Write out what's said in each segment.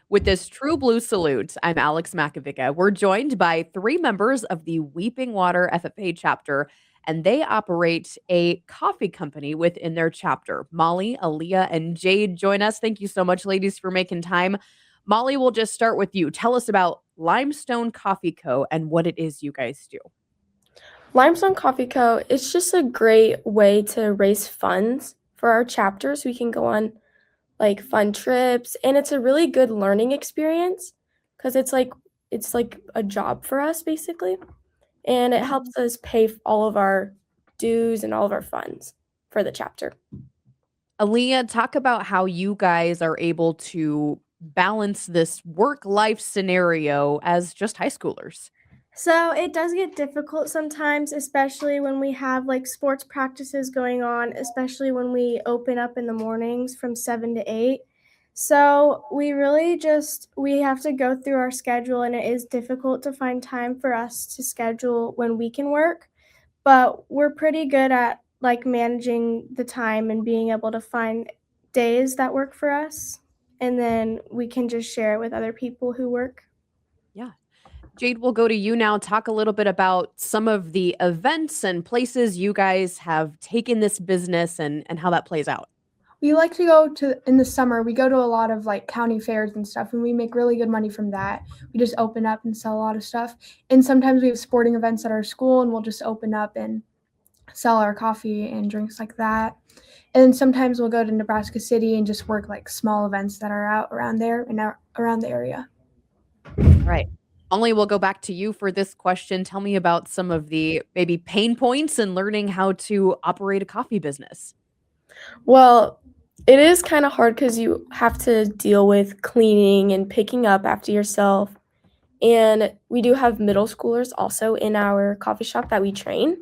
With this True Blue salute, I'm Alex Makovica. We're joined by three members of the Weeping Water FFA chapter, and they operate a coffee company within their chapter. Molly, Allyah, and Jayde join us. Thank you so much, ladies, for making time. Molly, we'll just start with you. Tell us about Limestone Coffee Co. and what it is you guys do. Limestone Coffee Co. It's just a great way to raise funds for our chapters. We can go on like fun trips, and it's a really good learning experience because it's like a job for us basically, and it helps us pay all of our dues and all of our funds for the chapter. Allyah, talk about how you guys are able to balance this work-life scenario as just high schoolers. So it does get difficult sometimes, especially when we have like sports practices going on, especially when we open up in the mornings from 7 to 8. So we have to go through our schedule, and it is difficult to find time for us to schedule when we can work, but we're pretty good at like managing the time and being able to find days that work for us, and then we can just share it with other people who work. Yeah. Jayde, we'll go to you now. Talk a little bit about some of the events and places you guys have taken this business and how that plays out. We like to go to, in the summer, we go to a lot of like county fairs and stuff, and we make really good money from that. We just open up and sell a lot of stuff. And sometimes we have sporting events at our school, and we'll just open up and sell our coffee and drinks like that. And sometimes we'll go to Nebraska City and just work like small events that are out around there and around the area. Right. Only we'll go back to you for this question. Tell me about some of the maybe pain points in learning how to operate a coffee business. Well, it is kind of hard because you have to deal with cleaning and picking up after yourself. And we do have middle schoolers also in our coffee shop that we train.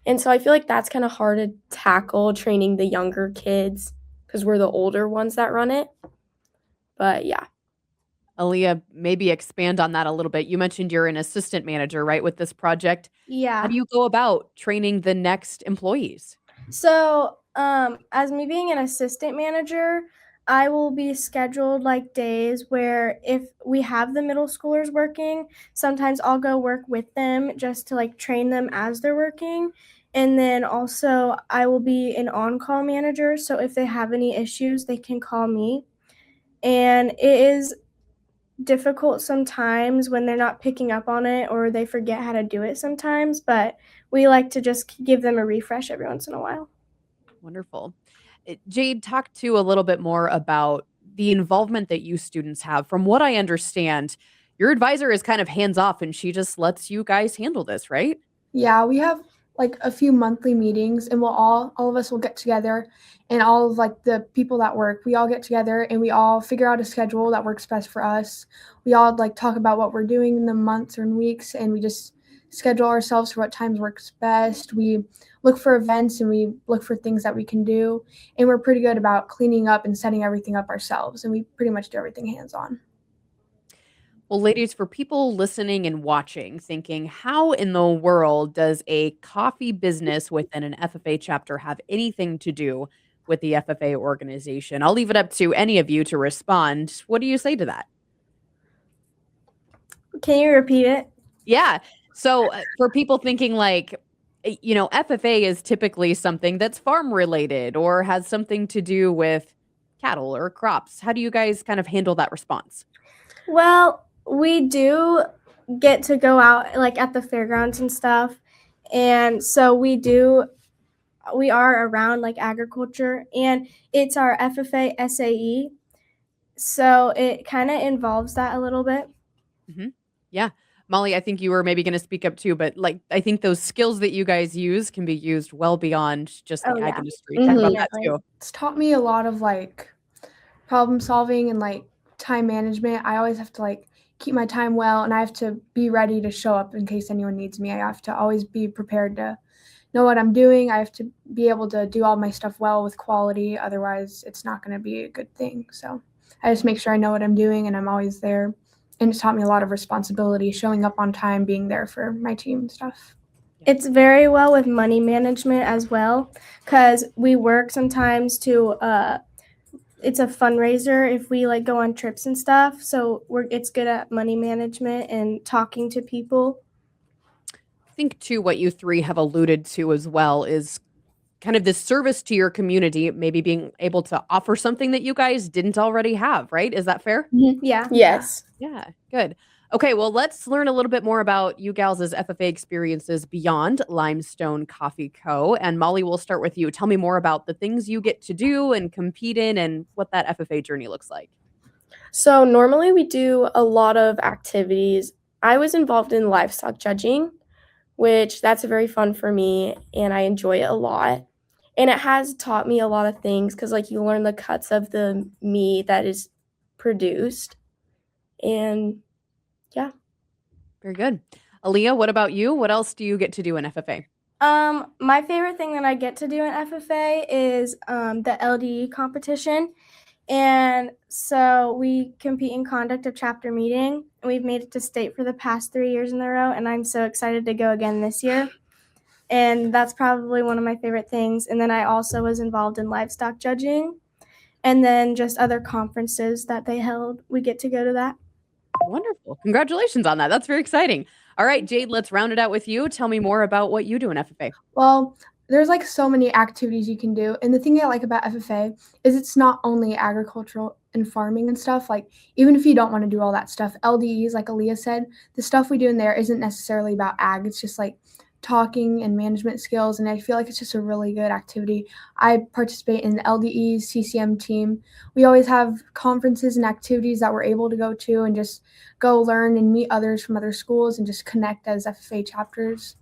And so I feel like that's kind of hard to tackle, training the younger kids because we're the older ones that run it. But yeah. Allyah, maybe expand on that a little bit. You mentioned you're an assistant manager, right, with this project. Yeah. How do you go about training the next employees? So, as me being an assistant manager, I will be scheduled like days where if we have the middle schoolers working, sometimes I'll go work with them just to like train them as they're working. And then also, I will be an on call manager. So, if they have any issues, they can call me. And it is difficult sometimes when they're not picking up on it or they forget how to do it sometimes, but we like to just give them a refresh every once in a while. Wonderful. Jayde, talk to a little bit more about the involvement that you students have. From what I understand, your advisor is kind of hands off and she just lets you guys handle this, right? Yeah, we have like a few monthly meetings, and we'll all of us will get together, and all of like the people that work, we all get together and we all figure out a schedule that works best for us. We all like talk about what we're doing in the months or in weeks, and we just schedule ourselves for what times works best. We look for events and we look for things that we can do, and we're pretty good about cleaning up and setting everything up ourselves, and we pretty much do everything hands-on. Well, ladies, for people listening and watching, thinking, how in the world does a coffee business within an FFA chapter have anything to do with the FFA organization? I'll leave it up to any of you to respond. What do you say to that? Can you repeat it? Yeah. So for people thinking like, FFA is typically something that's farm related or has something to do with cattle or crops. How do you guys kind of handle that response? Well, we do get to go out like at the fairgrounds and stuff. And so we are around like agriculture, and it's our FFA SAE. So it kind of involves that a little bit. Mm-hmm. Yeah. Molly, I think you were maybe going to speak up too, but like, I think those skills that you guys use can be used well beyond just the ag industry. Talk about that too. It's taught me a lot of like problem solving and like time management. I always have to like keep my time well, and I have to be ready to show up in case anyone needs me. I have to always be prepared to know what I'm doing. I have to be able to do all my stuff well with quality. Otherwise, it's not going to be a good thing. So I just make sure I know what I'm doing and I'm always there. And it's taught me a lot of responsibility, showing up on time, being there for my team and stuff. It's very well with money management as well, because we work sometimes to it's a fundraiser if we like go on trips and stuff. So it's good at money management and talking to people. I think too what you three have alluded to as well is kind of this service to your community, maybe being able to offer something that you guys didn't already have, right? Is that fair? Yeah. Yes. Yeah, good. Okay, well, let's learn a little bit more about you gals' FFA experiences beyond Limestone Coffee Co. And Molly, we'll start with you. Tell me more about the things you get to do and compete in and what that FFA journey looks like. So normally we do a lot of activities. I was involved in livestock judging, which that's very fun for me and I enjoy it a lot. And it has taught me a lot of things because like you learn the cuts of the meat that is produced. And yeah. Very good. Allyah, what about you? What else do you get to do in FFA? My favorite thing that I get to do in FFA is the LDE competition. And so we compete in conduct of chapter meeting, and we've made it to state for the past 3 years in a row, and I'm so excited to go again this year. And that's probably one of my favorite things. And then I also was involved in livestock judging, and then just other conferences that they held. We get to go to that. Wonderful. Congratulations on that. That's very exciting. All right, Jayde, let's round it out with you. Tell me more about what you do in FFA. Well, there's like so many activities you can do. And the thing I like about FFA is it's not only agricultural and farming and stuff. Like, even if you don't want to do all that stuff, LDEs, like Allyah said, the stuff we do in there isn't necessarily about ag. It's just like talking and management skills. And I feel like it's just a really good activity. I participate in the LDE's CCM team. We always have conferences and activities that we're able to go to and just go learn and meet others from other schools and just connect as FFA chapters.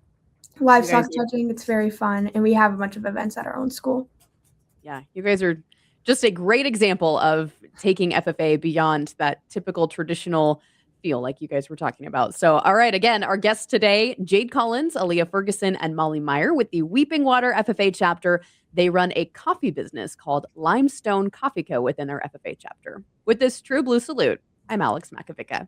Livestock judging, it's very fun, and we have a bunch of events at our own school. Yeah, you guys are just a great example of taking FFA beyond that typical traditional feel like you guys were talking about. So, all right, again, our guests today, Jayde Collins, Allyah Ferguson, and Molly Meyer with the Weeping Water FFA chapter. They run a coffee business called Limestone Coffee Co. within their FFA chapter. With this true blue salute, I'm Alex Makovica.